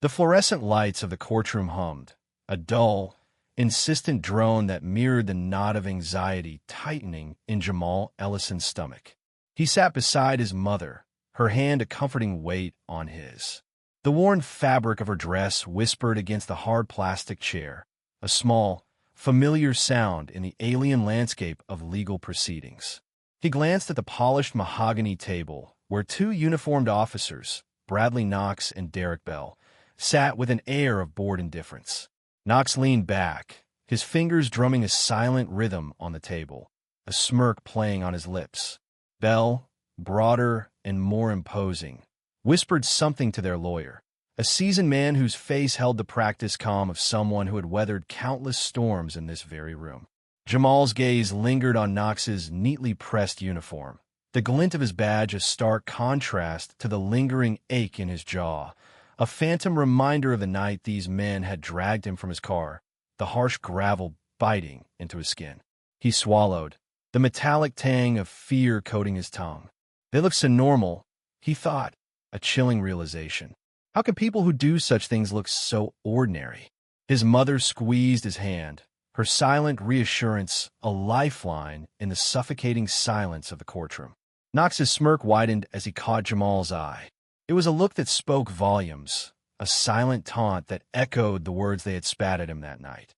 The fluorescent lights of the courtroom hummed, a dull, insistent drone that mirrored the knot of anxiety tightening in Jamal Ellison's stomach. He sat beside his mother, her hand a comforting weight on his. The worn fabric of her dress whispered against the hard plastic chair, a small, familiar sound in the alien landscape of legal proceedings. He glanced at the polished mahogany table, where two uniformed officers, Bradley Knox and Derek Bell, sat with an air of bored indifference. Knox leaned back, his fingers drumming a silent rhythm on the table, a smirk playing on his lips. Bell, broader and more imposing, whispered something to their lawyer, a seasoned man whose face held the practiced calm of someone who had weathered countless storms in this very room. Jamal's gaze lingered on Knox's neatly pressed uniform, the glint of his badge a stark contrast to the lingering ache in his jaw, a phantom reminder of the night these men had dragged him from his car, the harsh gravel biting into his skin. He swallowed, the metallic tang of fear coating his tongue. They looked so normal, he thought, a chilling realization. How can people who do such things look so ordinary? His mother squeezed his hand, her silent reassurance a lifeline in the suffocating silence of the courtroom. Knox's smirk widened as he caught Jamal's eye. It was a look that spoke volumes, a silent taunt that echoed the words they had spat at him that night.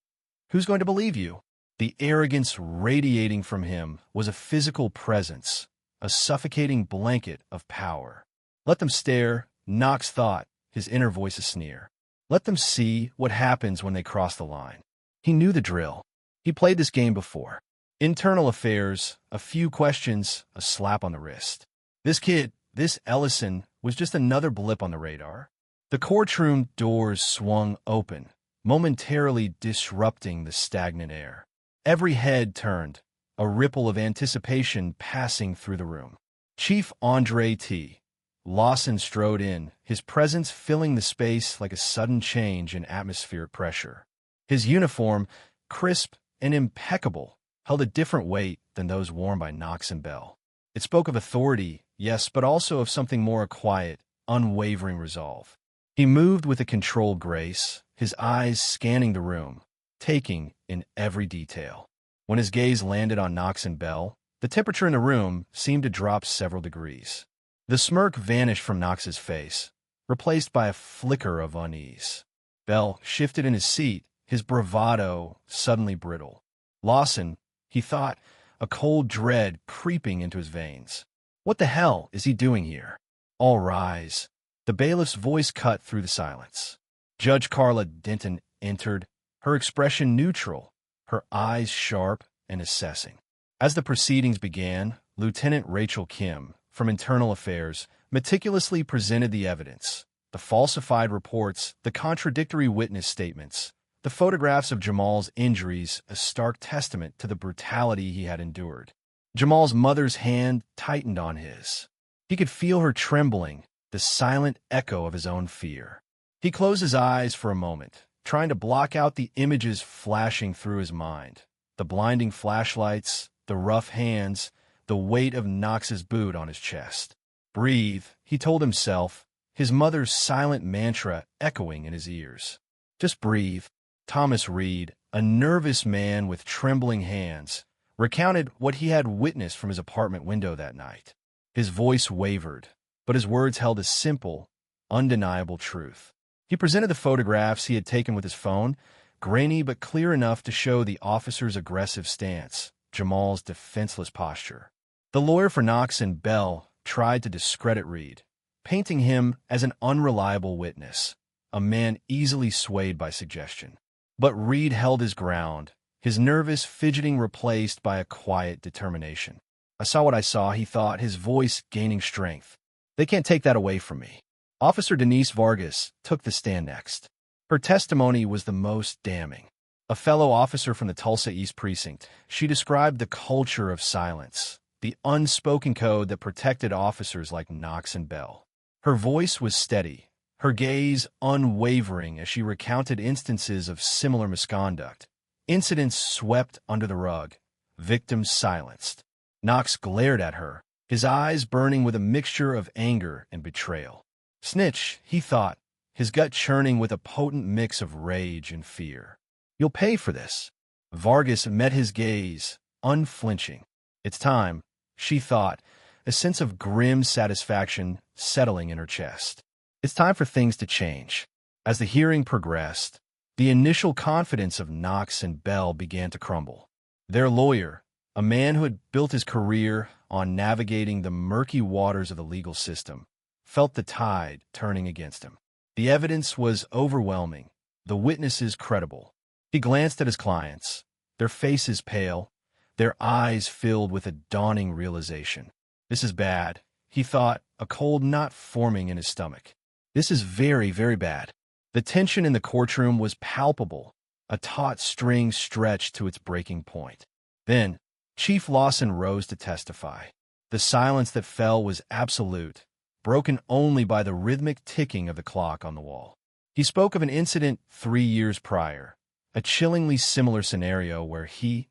Who's going to believe you? The arrogance radiating from him was a physical presence, a suffocating blanket of power. Let them stare, Knox thought, his inner voice a sneer. Let them see what happens when they cross the line. He knew the drill. He played this game before. Internal affairs, a few questions, a slap on the wrist. This Ellison, was just another blip on the radar. The courtroom doors swung open, momentarily disrupting the stagnant air. Every head turned, a ripple of anticipation passing through the room. Chief Andre T. Lawson strode in, his presence filling the space like a sudden change in atmospheric pressure. His uniform, crisp and impeccable, held a different weight than those worn by Knox and Bell. It spoke of authority, yes, but also of something more quiet, unwavering resolve. He moved with a controlled grace, his eyes scanning the room, taking in every detail. When his gaze landed on Knox and Bell, the temperature in the room seemed to drop several degrees. The smirk vanished from Knox's face, replaced by a flicker of unease. Bell shifted in his seat, his bravado suddenly brittle. Lawson, he thought, a cold dread creeping into his veins. What the hell is he doing here? All rise. The bailiff's voice cut through the silence. Judge Carla Denton entered, her expression neutral, her eyes sharp and assessing. As the proceedings began, Lieutenant Rachel Kim, from Internal Affairs, meticulously presented the evidence, the falsified reports, the contradictory witness statements, the photographs of Jamal's injuries, a stark testament to the brutality he had endured. Jamal's mother's hand tightened on his. He could feel her trembling, the silent echo of his own fear. He closed his eyes for a moment, trying to block out the images flashing through his mind. The blinding flashlights, the rough hands, the weight of Knox's boot on his chest. Breathe, he told himself, his mother's silent mantra echoing in his ears. Just breathe. Thomas Reed, a nervous man with trembling hands, recounted what he had witnessed from his apartment window that night. His voice wavered, but his words held a simple, undeniable truth. He presented the photographs he had taken with his phone, grainy but clear enough to show the officer's aggressive stance, Jamal's defenseless posture. The lawyer for Knox and Bell tried to discredit Reed, painting him as an unreliable witness, a man easily swayed by suggestion. But Reed held his ground, his nervous fidgeting replaced by a quiet determination. I saw what I saw, he thought, his voice gaining strength. They can't take that away from me. Officer Denise Vargas took the stand next. Her testimony was the most damning. A fellow officer from the Tulsa East Precinct, she described the culture of silence, the unspoken code that protected officers like Knox and Bell. Her voice was steady, her gaze unwavering as she recounted instances of similar misconduct, incidents swept under the rug, victims silenced. Knox glared at her, his eyes burning with a mixture of anger and betrayal. Snitch, he thought, his gut churning with a potent mix of rage and fear. "You'll pay for this." Vargas met his gaze, unflinching. "It's time," she thought, a sense of grim satisfaction settling in her chest. "It's time for things to change." As the hearing progressed, the initial confidence of Knox and Bell began to crumble. Their lawyer, a man who had built his career on navigating the murky waters of the legal system, felt the tide turning against him. The evidence was overwhelming, the witnesses credible. He glanced at his clients, their faces pale, their eyes filled with a dawning realization. "This is bad," he thought, a cold knot forming in his stomach. "This is very, very bad." The tension in the courtroom was palpable, a taut string stretched to its breaking point. Then, Chief Lawson rose to testify. The silence that fell was absolute, broken only by the rhythmic ticking of the clock on the wall. He spoke of an incident 3 years prior, a chillingly similar scenario where he,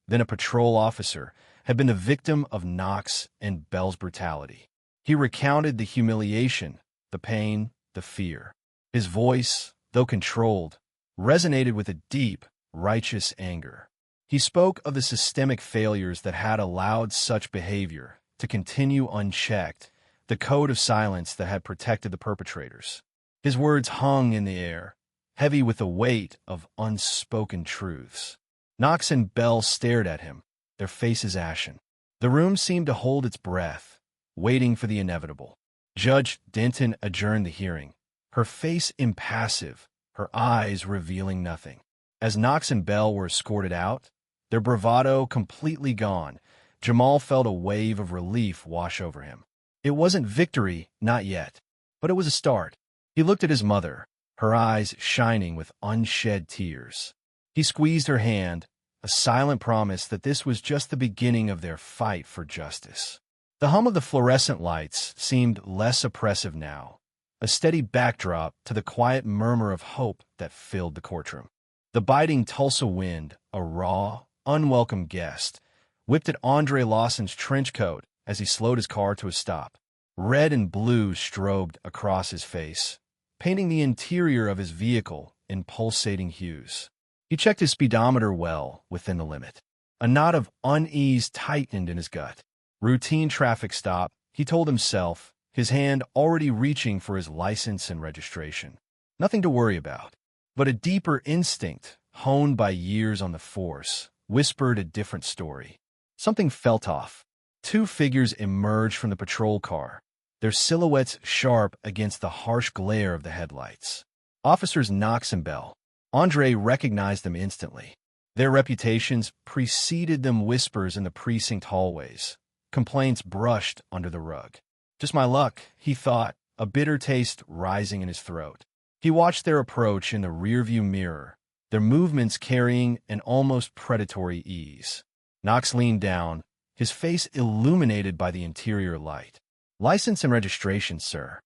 then a patrol officer, had been the victim of Knox and Bell's brutality. He recounted the humiliation, the pain, the fear. His voice, though controlled, resonated with a deep, righteous anger. He spoke of the systemic failures that had allowed such behavior to continue unchecked, the code of silence that had protected the perpetrators. His words hung in the air, heavy with the weight of unspoken truths. Knox and Bell stared at him, their faces ashen. The room seemed to hold its breath, waiting for the inevitable. Judge Denton adjourned the hearing, her face impassive, her eyes revealing nothing. As Knox and Bell were escorted out, their bravado completely gone, Jamal felt a wave of relief wash over him. It wasn't victory, not yet, but it was a start. He looked at his mother, her eyes shining with unshed tears. He squeezed her hand, a silent promise that this was just the beginning of their fight for justice. The hum of the fluorescent lights seemed less oppressive now, a steady backdrop to the quiet murmur of hope that filled the courtroom. The biting Tulsa wind, a raw, unwelcome guest, whipped at Andre Lawson's trench coat as he slowed his car to a stop. Red and blue strobed across his face, painting the interior of his vehicle in pulsating hues. He checked his speedometer well within the limit. A knot of unease tightened in his gut. Routine traffic stop, he told himself, his hand already reaching for his license and registration. Nothing to worry about. But a deeper instinct, honed by years on the force, whispered a different story. Something felt off. 2 figures emerged from the patrol car, their silhouettes sharp against the harsh glare of the headlights. Officers Knox and Bell. Andre recognized them instantly. Their reputations preceded them whispers in the precinct hallways, complaints brushed under the rug. Just my luck, he thought, a bitter taste rising in his throat. He watched their approach in the rearview mirror, their movements carrying an almost predatory ease. Knox leaned down, his face illuminated by the interior light. "License and registration, sir."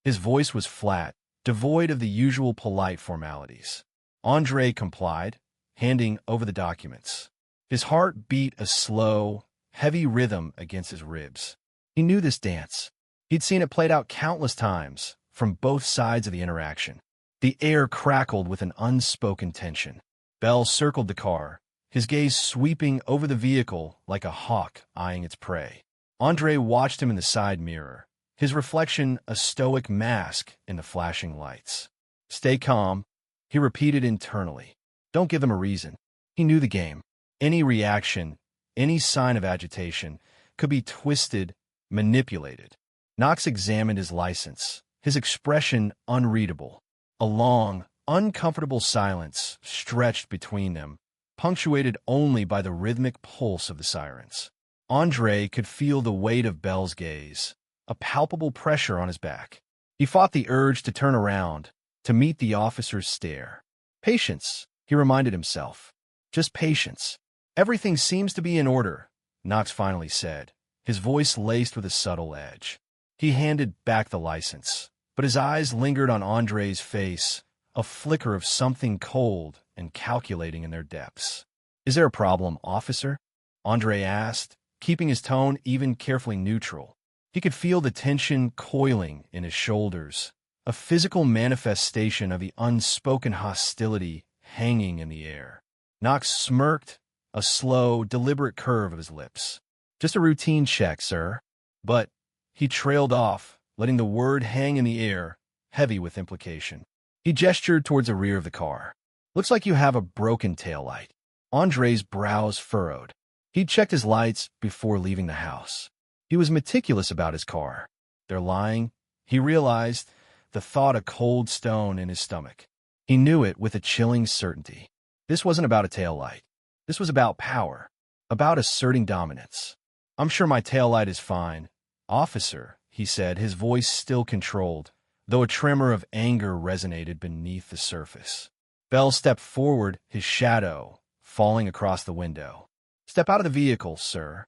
His voice was flat, devoid of the usual polite formalities. Andre complied, handing over the documents. His heart beat a slow, heavy rhythm against his ribs. He knew this dance. He'd seen it played out countless times, from both sides of the interaction. The air crackled with an unspoken tension. Bell circled the car, his gaze sweeping over the vehicle like a hawk eyeing its prey. Andre watched him in the side mirror, his reflection a stoic mask in the flashing lights. "Stay calm," he repeated internally. "Don't give them a reason." He knew the game. Any reaction, any sign of agitation, could be twisted, manipulated. Knox examined his license, his expression unreadable. A long, uncomfortable silence stretched between them, punctuated only by the rhythmic pulse of the sirens. Andre could feel the weight of Bell's gaze, a palpable pressure on his back. He fought the urge to turn around, to meet the officer's stare. "Patience," he reminded himself. "Just patience. Everything seems to be in order," Knox finally said, his voice laced with a subtle edge. He handed back the license, but his eyes lingered on Andre's face, a flicker of something cold and calculating in their depths. "Is there a problem, officer?" Andre asked, keeping his tone even carefully neutral. He could feel the tension coiling in his shoulders, a physical manifestation of the unspoken hostility hanging in the air. Knox smirked, a slow, deliberate curve of his lips. "Just a routine check, sir." But he trailed off, letting the word hang in the air, heavy with implication. He gestured towards the rear of the car. "Looks like you have a broken taillight." Andre's brows furrowed. He'd checked his lights before leaving the house. He was meticulous about his car. "They're lying," he realized, the thought a cold stone in his stomach. He knew it with a chilling certainty. This wasn't about a taillight. This was about power, about asserting dominance. "I'm sure my taillight is fine, officer," he said, his voice still controlled, though a tremor of anger resonated beneath the surface. Bell stepped forward, his shadow falling across the window. "Step out of the vehicle, sir."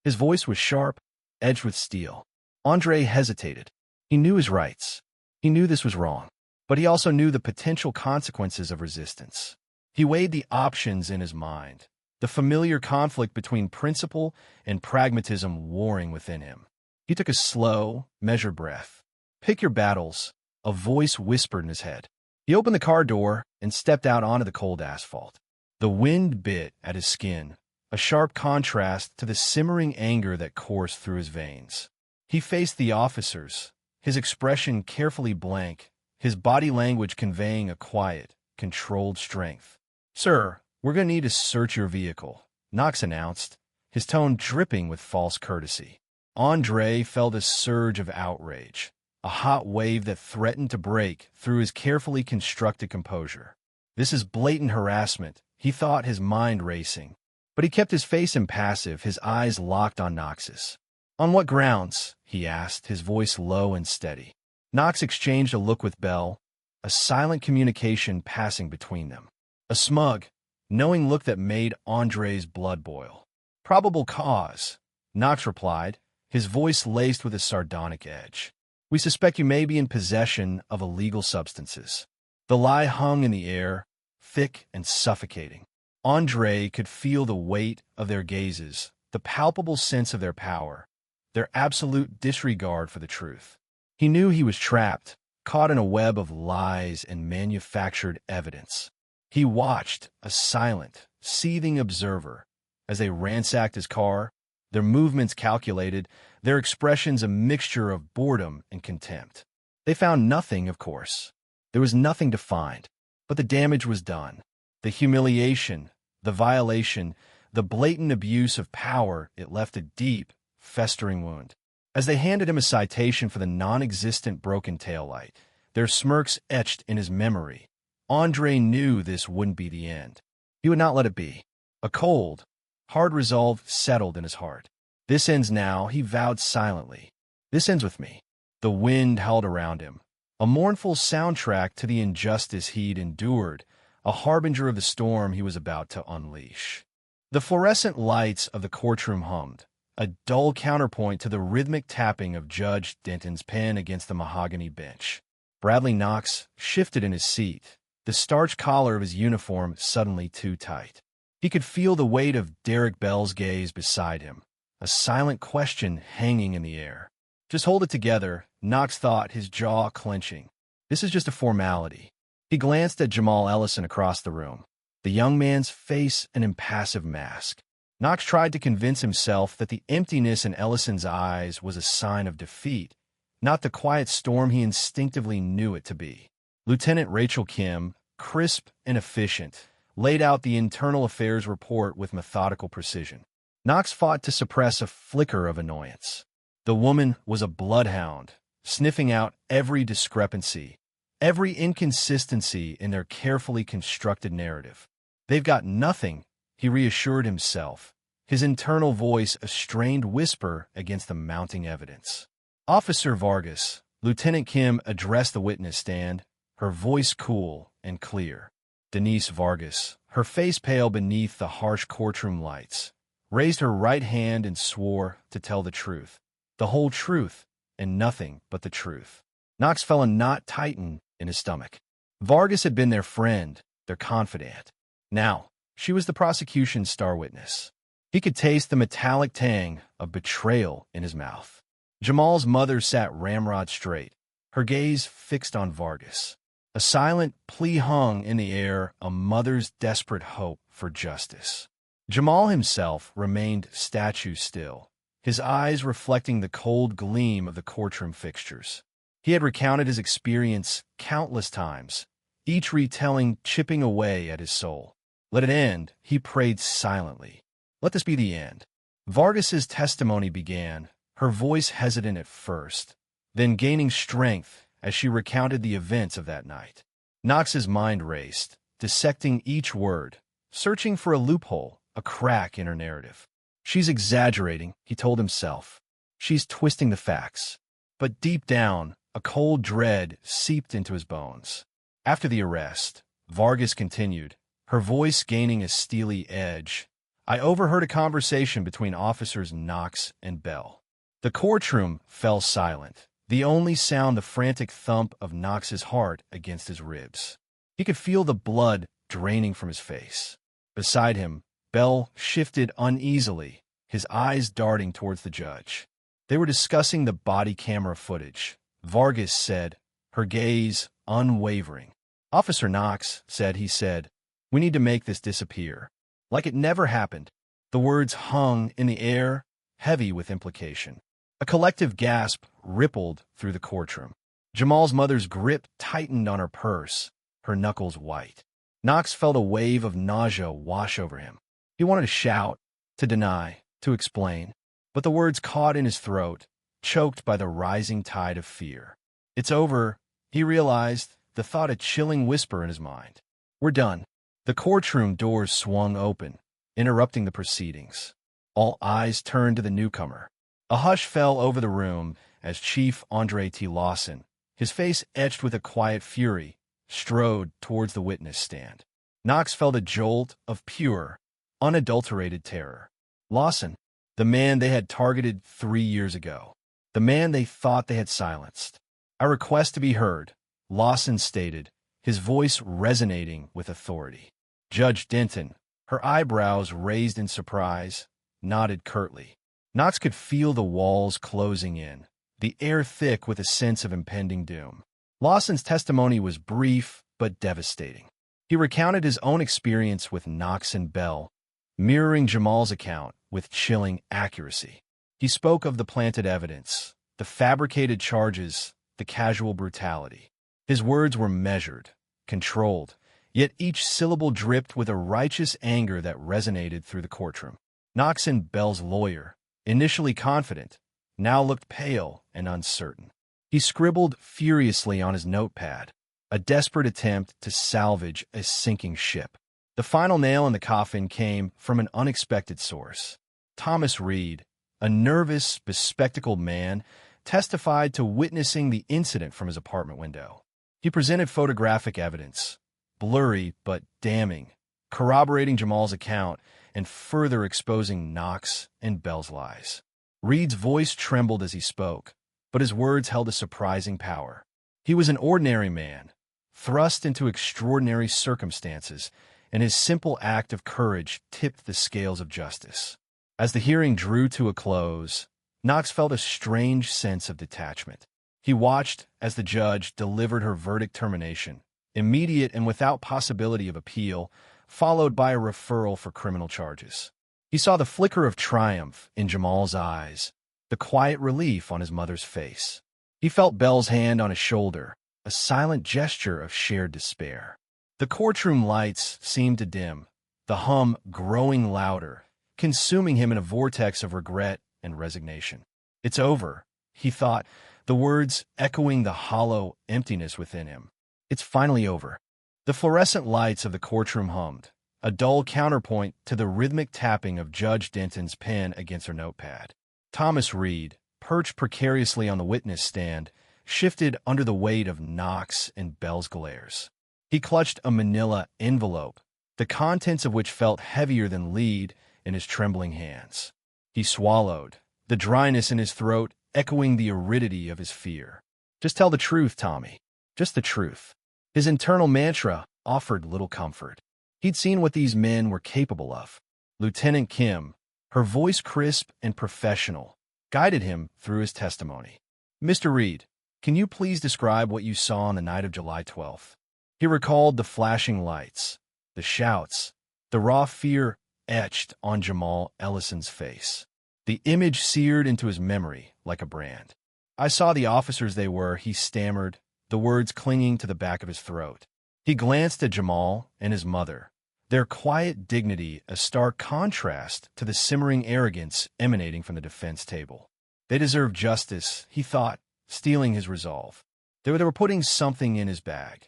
His voice was sharp, edged with steel. Andre hesitated. He knew his rights. He knew this was wrong, but he also knew the potential consequences of resistance. He weighed the options in his mind, the familiar conflict between principle and pragmatism warring within him. He took a slow, measured breath. "Pick your battles," a voice whispered in his head. He opened the car door and stepped out onto the cold asphalt. The wind bit at his skin, a sharp contrast to the simmering anger that coursed through his veins. He faced the officers, his expression carefully blank, his body language conveying a quiet, controlled strength. "Sir, we're going to need to search your vehicle," Knox announced, his tone dripping with false courtesy. Andre felt a surge of outrage, a hot wave that threatened to break through his carefully constructed composure. This is blatant harassment, he thought, his mind racing. But he kept his face impassive, his eyes locked on Knox's. "On what grounds?" he asked, his voice low and steady. Knox exchanged a look with Bell, a silent communication passing between them. A smug, knowing look that made Andre's blood boil. "Probable cause," Knox replied, his voice laced with a sardonic edge. "We suspect you may be in possession of illegal substances." The lie hung in the air, thick and suffocating. Andre could feel the weight of their gazes, the palpable sense of their power, their absolute disregard for the truth. He knew he was trapped, caught in a web of lies and manufactured evidence. He watched, a silent, seething observer, as they ransacked his car, their movements calculated, their expressions a mixture of boredom and contempt. They found nothing, of course. There was nothing to find, but the damage was done. The humiliation, the violation, the blatant abuse of power, it left a deep, festering wound. As they handed him a citation for the non-existent broken taillight, their smirks etched in his memory, Andre knew this wouldn't be the end. He would not let it be. A cold, hard resolve settled in his heart. "This ends now," he vowed silently. "This ends with me." The wind howled around him, a mournful soundtrack to the injustice he'd endured, a harbinger of the storm he was about to unleash. The fluorescent lights of the courtroom hummed, a dull counterpoint to the rhythmic tapping of Judge Denton's pen against the mahogany bench. Bradley Knox shifted in his seat, the starched collar of his uniform suddenly too tight. He could feel the weight of Derek Bell's gaze beside him, a silent question hanging in the air. "Just hold it together," Knox thought, his jaw clenching. "This is just a formality." He glanced at Jamal Ellison across the room, the young man's face an impassive mask. Knox tried to convince himself that the emptiness in Ellison's eyes was a sign of defeat, not the quiet storm he instinctively knew it to be. Lieutenant Rachel Kim, crisp and efficient, laid out the internal affairs report with methodical precision. Knox fought to suppress a flicker of annoyance. The woman was a bloodhound, sniffing out every discrepancy, every inconsistency in their carefully constructed narrative. "They've got nothing," he reassured himself, his internal voice a strained whisper against the mounting evidence. "Officer Vargas," Lieutenant Kim addressed the witness stand, her voice cool and clear. Denise Vargas, her face pale beneath the harsh courtroom lights, raised her right hand and swore to tell the truth, the whole truth, and nothing but the truth. Knox felt a knot tighten in his stomach. Vargas had been their friend, their confidant. Now, she was the prosecution's star witness. He could taste the metallic tang of betrayal in his mouth. Jamal's mother sat ramrod straight, her gaze fixed on Vargas. A silent plea hung in the air, a mother's desperate hope for justice. Jamal himself remained statue still, his eyes reflecting the cold gleam of the courtroom fixtures. He had recounted his experience countless times, each retelling chipping away at his soul. Let it end, he prayed silently. Let this be the end. Vargas's testimony began, her voice hesitant at first, then gaining strength as she recounted the events of that night. Knox's mind raced, dissecting each word, searching for a loophole, a crack in her narrative. She's exaggerating, he told himself. She's twisting the facts. But deep down, a cold dread seeped into his bones. After the arrest, Vargas continued, her voice gaining a steely edge. I overheard a conversation between officers Knox and Bell. The courtroom fell silent, the only sound the frantic thump of Knox's heart against his ribs. He could feel the blood draining from his face. Beside him, Bell shifted uneasily, his eyes darting towards the judge. They were discussing the body camera footage. Vargas said, her gaze unwavering. Officer Knox said, we need to make this disappear. Like it never happened. The words hung in the air, heavy with implication. A collective gasp rippled through the courtroom. Jamal's mother's grip tightened on her purse, her knuckles white. Knox felt a wave of nausea wash over him. He wanted to shout, to deny, to explain, but the words caught in his throat, choked by the rising tide of fear. It's over, he realized, the thought a chilling whisper in his mind. We're done. The courtroom doors swung open, interrupting the proceedings. All eyes turned to the newcomer. A hush fell over the room as Chief Andre T. Lawson, his face etched with a quiet fury, strode towards the witness stand. Knox felt a jolt of pure, unadulterated terror. Lawson, the man they had targeted 3 years ago. The man they thought they had silenced. I request to be heard, Lawson stated, his voice resonating with authority. Judge Denton, her eyebrows raised in surprise, nodded curtly. Knox could feel the walls closing in, the air thick with a sense of impending doom. Lawson's testimony was brief but devastating. He recounted his own experience with Knox and Bell, mirroring Jamal's account with chilling accuracy. He spoke of the planted evidence, the fabricated charges, the casual brutality. His words were measured, controlled, yet each syllable dripped with a righteous anger that resonated through the courtroom. Knox and Bell's lawyer, initially confident, now looked pale and uncertain. He scribbled furiously on his notepad, a desperate attempt to salvage a sinking ship. The final nail in the coffin came from an unexpected source. Thomas Reed, a nervous, bespectacled man, testified to witnessing the incident from his apartment window. He presented photographic evidence, blurry but damning, corroborating Jamal's account and further exposing Knox and Bell's lies. Reed's voice trembled as he spoke, but his words held a surprising power. He was an ordinary man, thrust into extraordinary circumstances, and his simple act of courage tipped the scales of justice. As the hearing drew to a close, Knox felt a strange sense of detachment. He watched as the judge delivered her verdict termination, immediate and without possibility of appeal, followed by a referral for criminal charges. He saw the flicker of triumph in Jamal's eyes, the quiet relief on his mother's face. He felt Bell's hand on his shoulder, a silent gesture of shared despair. The courtroom lights seemed to dim, the hum growing louder, consuming him in a vortex of regret and resignation. It's over, he thought, the words echoing the hollow emptiness within him. It's finally over. The fluorescent lights of the courtroom hummed, a dull counterpoint to the rhythmic tapping of Judge Denton's pen against her notepad. Thomas Reed, perched precariously on the witness stand, shifted under the weight of Knox and Bell's glares. He clutched a manila envelope, the contents of which felt heavier than lead in his trembling hands. He swallowed, the dryness in his throat echoing the aridity of his fear. Just tell the truth, Tommy. Just the truth. His internal mantra offered little comfort. He'd seen what these men were capable of. Lieutenant Kim, her voice crisp and professional, guided him through his testimony. Mr. Reed, can you please describe what you saw on the night of July 12th? He recalled the flashing lights, the shouts, the raw fear etched on Jamal Ellison's face. The image seared into his memory like a brand. I saw the officers they were, he stammered, the words clinging to the back of his throat. He glanced at Jamal and his mother, their quiet dignity a stark contrast to the simmering arrogance emanating from the defense table. They deserved justice, he thought, steeling his resolve. They were putting something in his bag.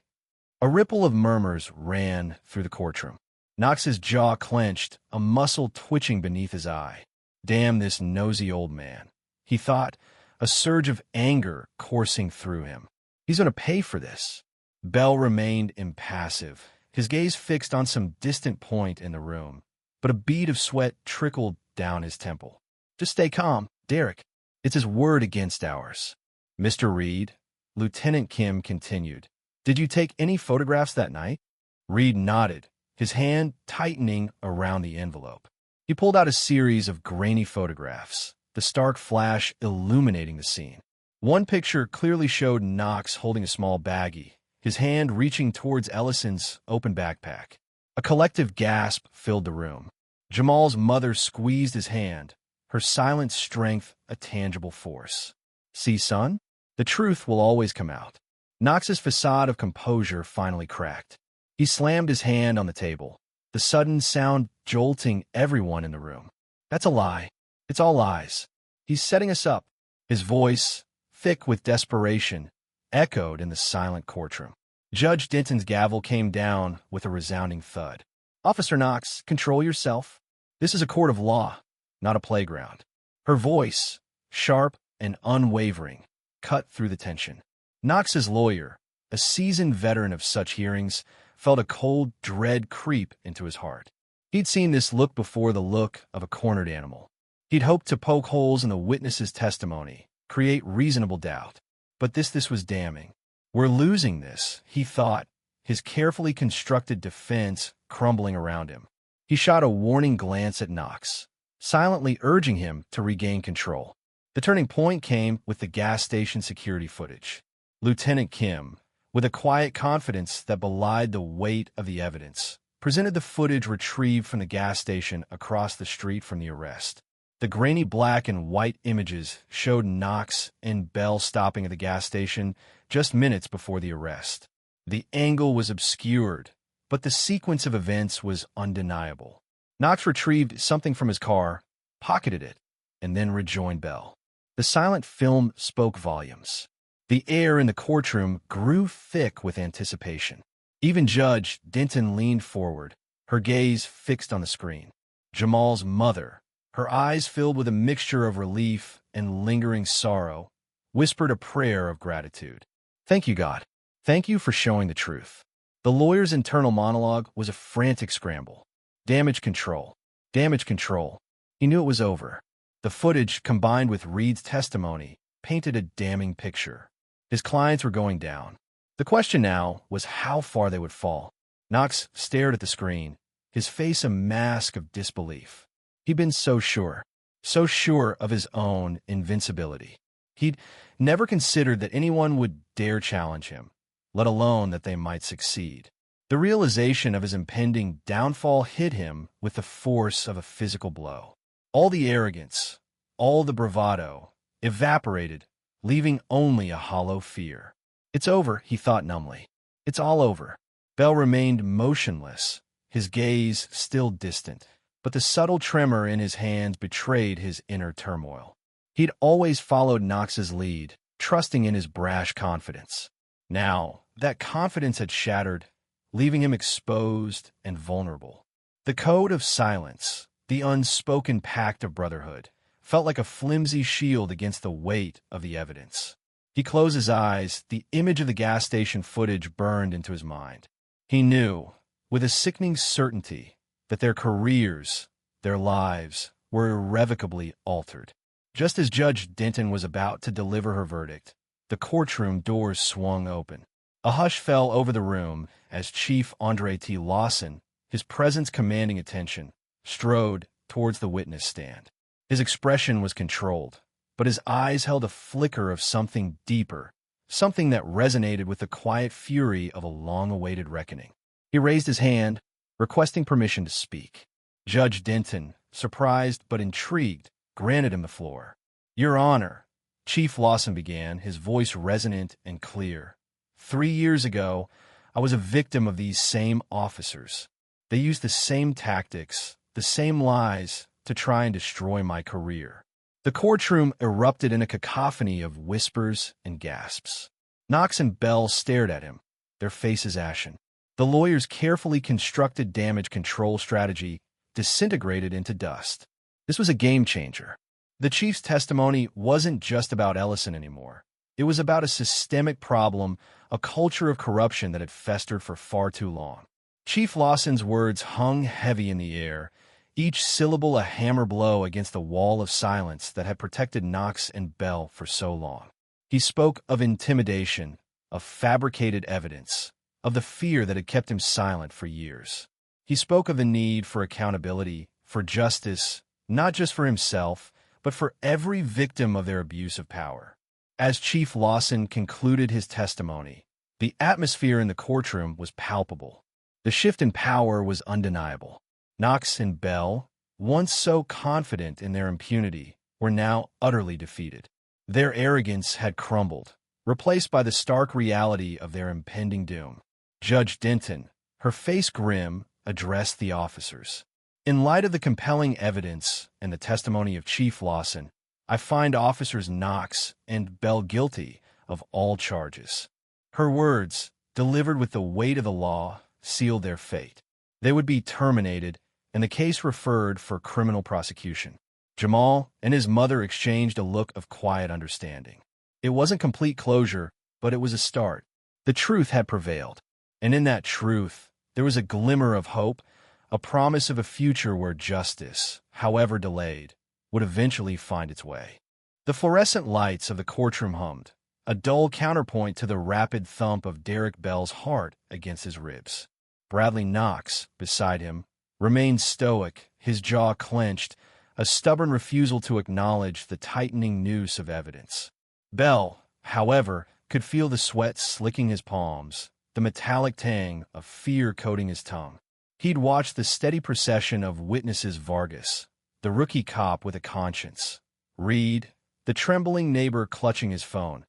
A ripple of murmurs ran through the courtroom. Knox's jaw clenched, a muscle twitching beneath his eye. Damn this nosy old man, he thought, a surge of anger coursing through him. He's going to pay for this. Bell remained impassive, his gaze fixed on some distant point in the room, but a bead of sweat trickled down his temple. Just stay calm, Derek. It's his word against ours. Mr. Reed, Lieutenant Kim continued, did you take any photographs that night? Reed nodded, his hand tightening around the envelope. He pulled out a series of grainy photographs, the stark flash illuminating the scene. One picture clearly showed Knox holding a small baggie, his hand reaching towards Ellison's open backpack. A collective gasp filled the room. Jamal's mother squeezed his hand, her silent strength a tangible force. See, son? The truth will always come out. Knox's facade of composure finally cracked. He slammed his hand on the table, the sudden sound jolting everyone in the room. That's a lie. It's all lies. He's setting us up. His voice, thick with desperation, echoed in the silent courtroom. Judge Denton's gavel came down with a resounding thud. Officer Knox, control yourself. This is a court of law, not a playground. Her voice, sharp and unwavering, cut through the tension. Knox's lawyer, a seasoned veteran of such hearings, felt a cold dread creep into his heart. He'd seen this look before, the look of a cornered animal. He'd hoped to poke holes in the witness's testimony, create reasonable doubt. But this was damning. We're losing this, he thought, his carefully constructed defense crumbling around him. He shot a warning glance at Knox, silently urging him to regain control. The turning point came with the gas station security footage. Lieutenant Kim, with a quiet confidence that belied the weight of the evidence, presented the footage retrieved from the gas station across the street from the arrest. The grainy black and white images showed Knox and Bell stopping at the gas station just minutes before the arrest. The angle was obscured, but the sequence of events was undeniable. Knox retrieved something from his car, pocketed it, and then rejoined Bell. The silent film spoke volumes. The air in the courtroom grew thick with anticipation. Even Judge Denton leaned forward, her gaze fixed on the screen. Jamal's mother, her eyes filled with a mixture of relief and lingering sorrow, whispered a prayer of gratitude. Thank you, God. Thank you for showing the truth. The lawyer's internal monologue was a frantic scramble. Damage control. Damage control. He knew it was over. The footage, combined with Reed's testimony, painted a damning picture. His clients were going down. The question now was how far they would fall. Knox stared at the screen, his face a mask of disbelief. He'd been so sure of his own invincibility. He'd never considered that anyone would dare challenge him, let alone that they might succeed. The realization of his impending downfall hit him with the force of a physical blow. All the arrogance, all the bravado, evaporated, leaving only a hollow fear. It's over, he thought numbly. It's all over. Bell remained motionless, his gaze still distant, but the subtle tremor in his hands betrayed his inner turmoil. He'd always followed Knox's lead, trusting in his brash confidence. Now, that confidence had shattered, leaving him exposed and vulnerable. The code of silence, the unspoken pact of brotherhood, felt like a flimsy shield against the weight of the evidence. He closed his eyes, the image of the gas station footage burned into his mind. He knew, with a sickening certainty, that their careers, their lives, were irrevocably altered. Just as Judge Denton was about to deliver her verdict, the courtroom doors swung open. A hush fell over the room as Chief Andre T. Lawson, his presence commanding attention, strode towards the witness stand. His expression was controlled, but his eyes held a flicker of something deeper, something that resonated with the quiet fury of a long-awaited reckoning. He raised his hand, requesting permission to speak. Judge Denton, surprised but intrigued, granted him the floor. "Your Honor," Chief Lawson began, his voice resonant and clear. "3 years ago, I was a victim of these same officers. They used the same tactics, the same lies, to try and destroy my career." The courtroom erupted in a cacophony of whispers and gasps. Knox and Bell stared at him, their faces ashen. The lawyer's carefully constructed damage control strategy disintegrated into dust. This was a game-changer. The chief's testimony wasn't just about Ellison anymore. It was about a systemic problem, a culture of corruption that had festered for far too long. Chief Lawson's words hung heavy in the air, each syllable a hammer blow against the wall of silence that had protected Knox and Bell for so long. He spoke of intimidation, of fabricated evidence, of the fear that had kept him silent for years. He spoke of the need for accountability, for justice, not just for himself, but for every victim of their abuse of power. As Chief Lawson concluded his testimony, the atmosphere in the courtroom was palpable. The shift in power was undeniable. Knox and Bell, once so confident in their impunity, were now utterly defeated. Their arrogance had crumbled, replaced by the stark reality of their impending doom. Judge Denton, her face grim, addressed the officers. "In light of the compelling evidence and the testimony of Chief Lawson, I find Officers Knox and Bell guilty of all charges." Her words, delivered with the weight of the law, sealed their fate. They would be terminated, and the case referred for criminal prosecution. Jamal and his mother exchanged a look of quiet understanding. It wasn't complete closure, but it was a start. The truth had prevailed, and in that truth, there was a glimmer of hope, a promise of a future where justice, however delayed, would eventually find its way. The fluorescent lights of the courtroom hummed, a dull counterpoint to the rapid thump of Derek Bell's heart against his ribs. Bradley Knox, beside him, remained stoic, his jaw clenched, a stubborn refusal to acknowledge the tightening noose of evidence. Bell, however, could feel the sweat slicking his palms, the metallic tang of fear coating his tongue. He'd watched the steady procession of witnesses: Vargas, the rookie cop with a conscience; Reed, the trembling neighbor clutching his phone;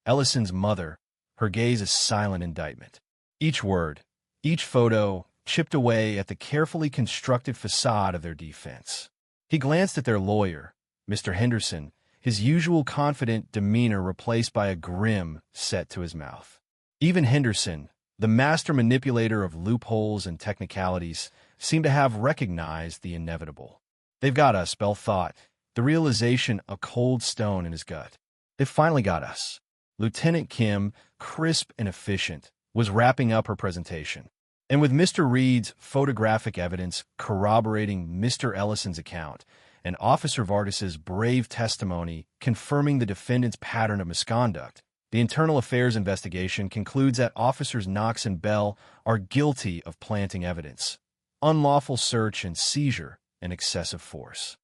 Ellison's mother, her gaze a silent indictment. Each word, each photo, chipped away at the carefully constructed facade of their defense. He glanced at their lawyer, Mr. Henderson, his usual confident demeanor replaced by a grim set to his mouth. Even Henderson, the master manipulator of loopholes and technicalities, seemed to have recognized the inevitable. "They've got us," Bell thought, the realization a cold stone in his gut. "They've finally got us." Lieutenant Kim, crisp and efficient, was wrapping up her presentation. And with Mr. Reed's photographic evidence corroborating Mr. Ellison's account, and Officer Vargas's brave testimony confirming the defendant's pattern of misconduct, the Internal Affairs investigation concludes that Officers Knox and Bell are guilty of planting evidence, unlawful search and seizure, and excessive force.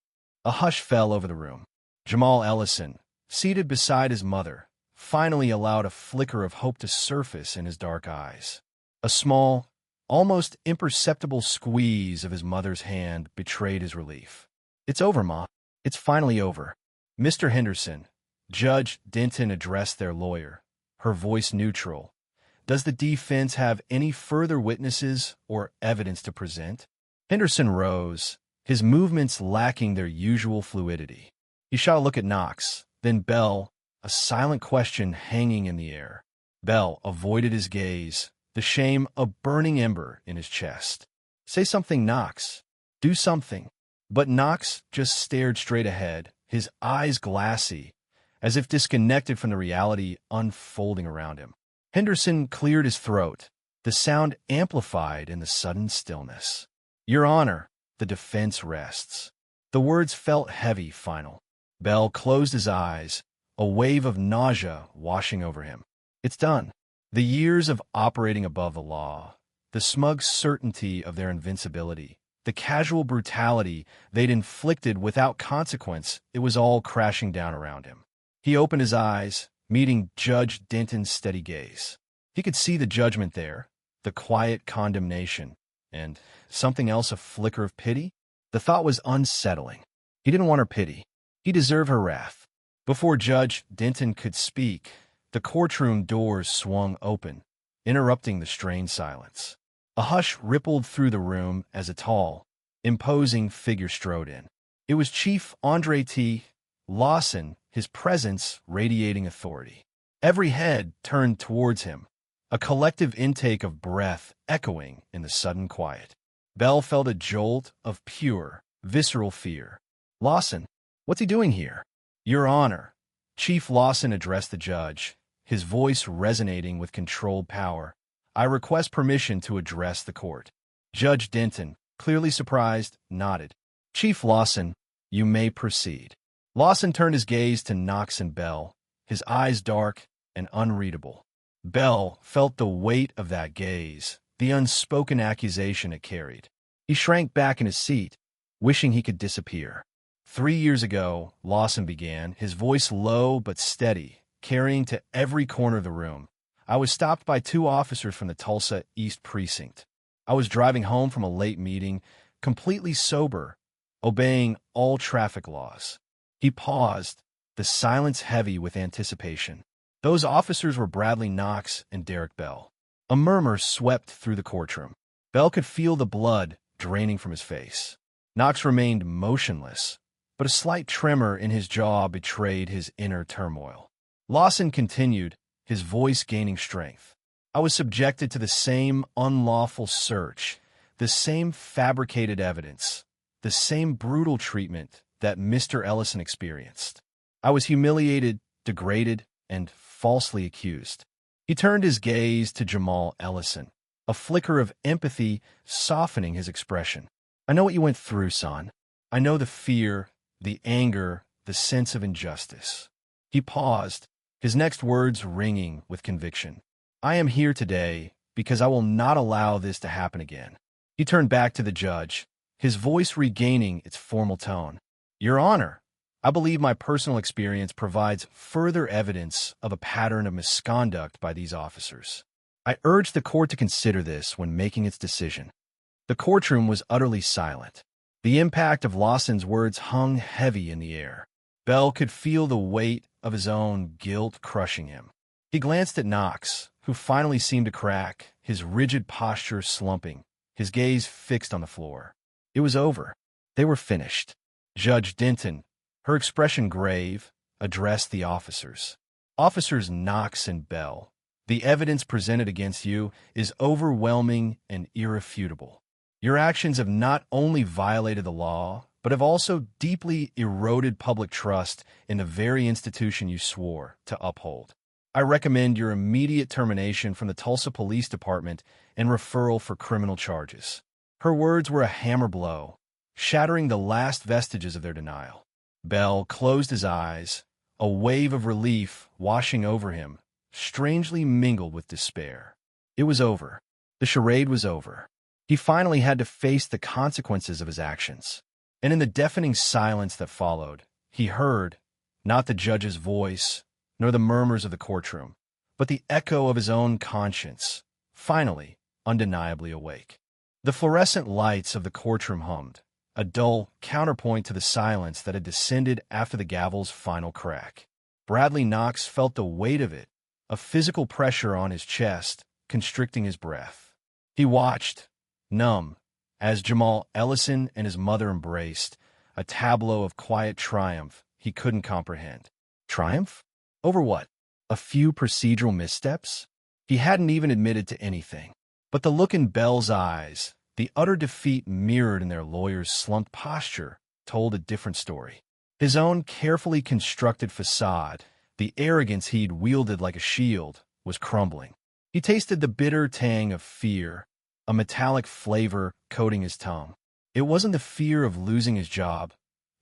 A hush fell over the room. Jamal Ellison, seated beside his mother, finally allowed a flicker of hope to surface in his dark eyes. A small, almost imperceptible squeeze of his mother's hand betrayed his relief. "It's over, Ma. It's finally over." "Mr. Henderson," Judge Denton addressed their lawyer, her voice neutral. "Does the defense have any further witnesses or evidence to present?" Henderson rose, his movements lacking their usual fluidity. He shot a look at Knox, then Bell, a silent question hanging in the air. Bell avoided his gaze, the shame a burning ember in his chest. "Say something, Knox. Do something." But Knox just stared straight ahead, his eyes glassy, as if disconnected from the reality unfolding around him. Henderson cleared his throat, the sound amplified in the sudden stillness. "Your Honor, the defense rests." The words felt heavy, final. Bell closed his eyes, a wave of nausea washing over him. It's done. The years of operating above the law, the smug certainty of their invincibility, the casual brutality they'd inflicted without consequence, it was all crashing down around him. He opened his eyes, meeting Judge Denton's steady gaze. He could see the judgment there, the quiet condemnation, and something else, a flicker of pity. The thought was unsettling. He didn't want her pity. He deserved her wrath. Before Judge Denton could speak, the courtroom doors swung open, interrupting the strained silence. A hush rippled through the room as a tall, imposing figure strode in. It was Chief Andre T. Lawson, his presence radiating authority. Every head turned towards him, a collective intake of breath echoing in the sudden quiet. Bell felt a jolt of pure, visceral fear. "Lawson, what's he doing here?" "Your Honor," Chief Lawson addressed the judge, his voice resonating with controlled power, "I request permission to address the court." Judge Denton, clearly surprised, nodded. "Chief Lawson, you may proceed." Lawson turned his gaze to Knox and Bell, his eyes dark and unreadable. Bell felt the weight of that gaze, the unspoken accusation it carried. He shrank back in his seat, wishing he could disappear. 3 years ago, Lawson began, his voice low but steady, carrying to every corner of the room. "I was stopped by 2 officers from the Tulsa East Precinct. I was driving home from a late meeting, completely sober, obeying all traffic laws." He paused, the silence heavy with anticipation. Those officers were Bradley Knox and Derek Bell. A murmur swept through the courtroom. Bell could feel the blood draining from his face. Knox remained motionless, but a slight tremor in his jaw betrayed his inner turmoil. Lawson continued, his voice gaining strength. "I was subjected to the same unlawful search, the same fabricated evidence, the same brutal treatment that Mr. Ellison experienced. I was humiliated, degraded, and falsely accused." He turned his gaze to Jamal Ellison, a flicker of empathy softening his expression. "I know what you went through, son. I know the fear, the anger, the sense of injustice." He paused, his next words ringing with conviction. "I am here today because I will not allow this to happen again." He turned back to the judge, his voice regaining its formal tone. "Your Honor, I believe my personal experience provides further evidence of a pattern of misconduct by these officers. I urge the court to consider this when making its decision." The courtroom was utterly silent. The impact of Lawson's words hung heavy in the air. Bell could feel the weight of his own guilt crushing him. He glanced at Knox, who finally seemed to crack, his rigid posture slumping, his gaze fixed on the floor. It was over. They were finished. Judge Denton, her expression grave, addressed the officers. "Officers Knox and Bell, the evidence presented against you is overwhelming and irrefutable. Your actions have not only violated the law, but have also deeply eroded public trust in the very institution you swore to uphold. I recommend your immediate termination from the Tulsa Police Department and referral for criminal charges." Her words were a hammer blow, shattering the last vestiges of their denial. Bell closed his eyes, a wave of relief washing over him, strangely mingled with despair. It was over. The charade was over. He finally had to face the consequences of his actions. And in the deafening silence that followed, he heard, not the judge's voice, nor the murmurs of the courtroom, but the echo of his own conscience, finally, undeniably awake. The fluorescent lights of the courtroom hummed, a dull counterpoint to the silence that had descended after the gavel's final crack. Bradley Knox felt the weight of it, a physical pressure on his chest, constricting his breath. He watched, numb, as Jamal Ellison and his mother embraced, a tableau of quiet triumph he couldn't comprehend. Triumph? Over what? A few procedural missteps? He hadn't even admitted to anything. But the look in Bell's eyes, the utter defeat mirrored in their lawyer's slumped posture, told a different story. His own carefully constructed facade, the arrogance he'd wielded like a shield, was crumbling. He tasted the bitter tang of fear, a metallic flavor coating his tongue. It wasn't the fear of losing his job,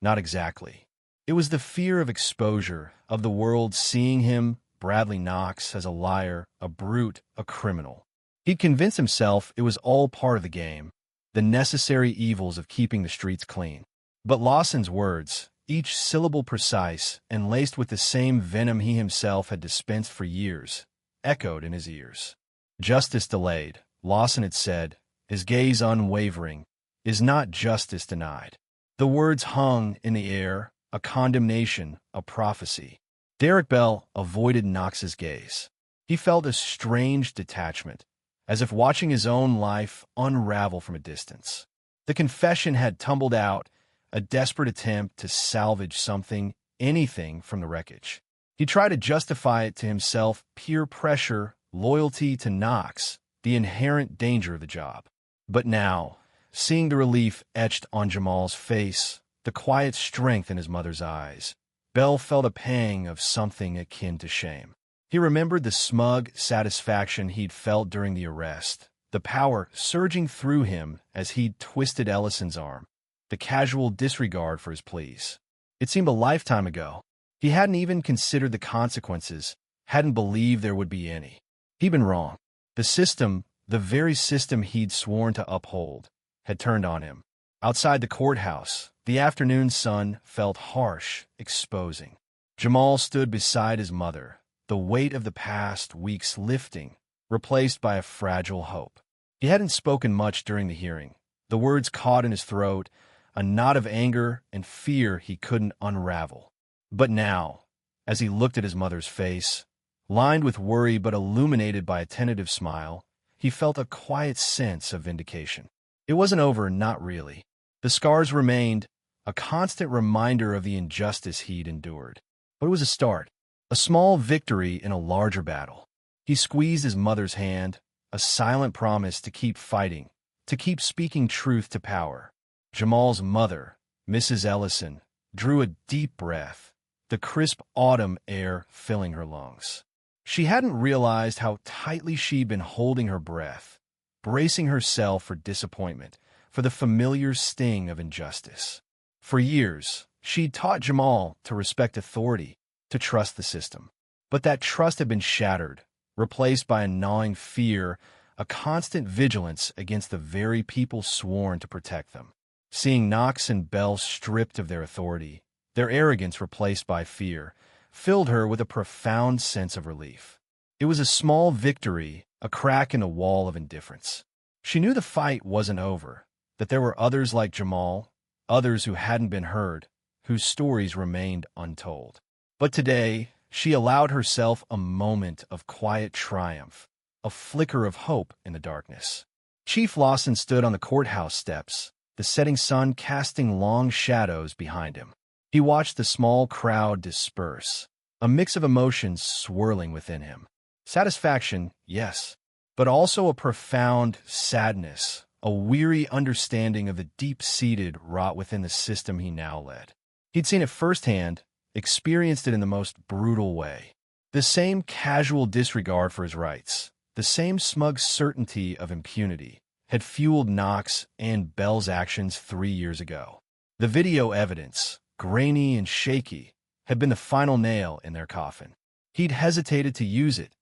not exactly. It was the fear of exposure, of the world seeing him, Bradley Knox, as a liar, a brute, a criminal. He'd convinced himself it was all part of the game, the necessary evils of keeping the streets clean. But Lawson's words, each syllable precise and laced with the same venom he himself had dispensed for years, echoed in his ears. Justice delayed, Lawson had said, his gaze unwavering, is not justice denied. The words hung in the air, a condemnation, a prophecy. Derek Bell avoided Knox's gaze. He felt a strange detachment, as if watching his own life unravel from a distance. The confession had tumbled out, a desperate attempt to salvage something, anything from the wreckage. He tried to justify it to himself, peer pressure, loyalty to Knox, the inherent danger of the job. But now, seeing the relief etched on Jamal's face, the quiet strength in his mother's eyes, Bell felt a pang of something akin to shame. He remembered the smug satisfaction he'd felt during the arrest, the power surging through him as he'd twisted Ellison's arm, the casual disregard for his pleas. It seemed a lifetime ago. He hadn't even considered the consequences, hadn't believed there would be any. He'd been wrong. The system, the very system he'd sworn to uphold, had turned on him. Outside the courthouse, the afternoon sun felt harsh, exposing. Jamal stood beside his mother, the weight of the past weeks lifting, replaced by a fragile hope. He hadn't spoken much during the hearing, the words caught in his throat, a knot of anger and fear he couldn't unravel. But now, as he looked at his mother's face, lined with worry but illuminated by a tentative smile, he felt a quiet sense of vindication. It wasn't over, not really. The scars remained, a constant reminder of the injustice he'd endured. But it was a start, a small victory in a larger battle. He squeezed his mother's hand, a silent promise to keep fighting, to keep speaking truth to power. Jamal's mother, Mrs. Ellison, drew a deep breath, the crisp autumn air filling her lungs. She hadn't realized how tightly she'd been holding her breath, bracing herself for disappointment, for the familiar sting of injustice. For years, she'd taught Jamal to respect authority, to trust the system. But that trust had been shattered, replaced by a gnawing fear, a constant vigilance against the very people sworn to protect them. Seeing Knox and Bell stripped of their authority, their arrogance replaced by fear, filled her with a profound sense of relief. It was a small victory, a crack in the wall of indifference. She knew the fight wasn't over, that there were others like Jamal, others who hadn't been heard, whose stories remained untold. But today, she allowed herself a moment of quiet triumph, a flicker of hope in the darkness. Chief Lawson stood on the courthouse steps, the setting sun casting long shadows behind him. He watched the small crowd disperse, a mix of emotions swirling within him. Satisfaction, yes, but also a profound sadness, a weary understanding of the deep-seated rot within the system he now led. He'd seen it firsthand, experienced it in the most brutal way. The same casual disregard for his rights, the same smug certainty of impunity, had fueled Knox and Bell's actions 3 years ago. The video evidence, grainy and shaky, had been the final nail in their coffin. He'd hesitated to use it,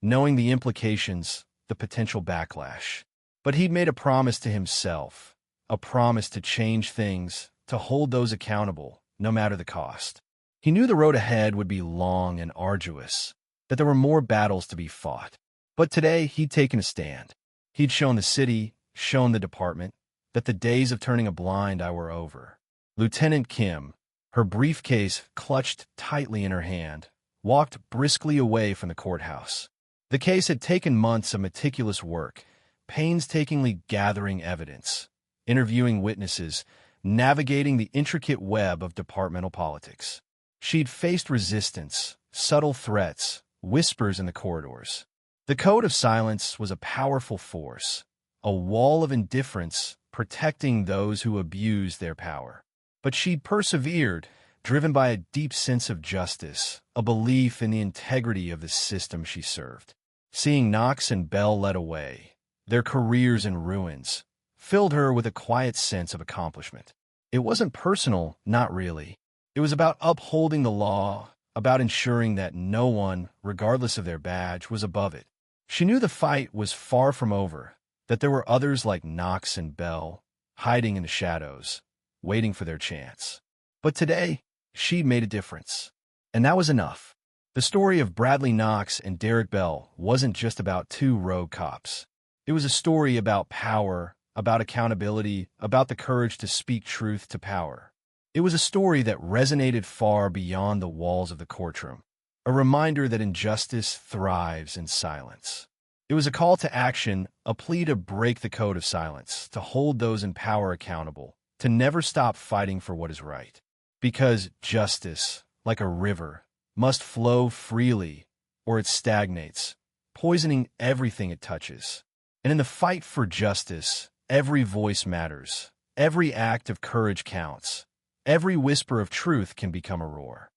knowing the implications, the potential backlash. But he'd made a promise to himself, a promise to change things, to hold those accountable, no matter the cost. He knew the road ahead would be long and arduous, that there were more battles to be fought. But today, he'd taken a stand. He'd shown the city, shown the department, that the days of turning a blind eye were over. Lieutenant Kim, her briefcase clutched tightly in her hand, walked briskly away from the courthouse. The case had taken months of meticulous work, painstakingly gathering evidence, interviewing witnesses, navigating the intricate web of departmental politics. She'd faced resistance, subtle threats, whispers in the corridors. The code of silence was a powerful force, a wall of indifference protecting those who abused their power. But she'd persevered, driven by a deep sense of justice, a belief in the integrity of the system she served. Seeing Knox and Bell led away, their careers in ruins, filled her with a quiet sense of accomplishment. It wasn't personal, not really. It was about upholding the law, about ensuring that no one, regardless of their badge, was above it. She knew the fight was far from over, that there were others like Knox and Bell, hiding in the shadows, waiting for their chance. But today, she made a difference. And that was enough. The story of Bradley Knox and Derek Bell wasn't just about two rogue cops. It was a story about power, about accountability, about the courage to speak truth to power. It was a story that resonated far beyond the walls of the courtroom, a reminder that injustice thrives in silence. It was a call to action, a plea to break the code of silence, to hold those in power accountable, to never stop fighting for what is right. Because justice, like a river, must flow freely, or it stagnates, poisoning everything it touches. And in the fight for justice, every voice matters. Every act of courage counts. Every whisper of truth can become a roar.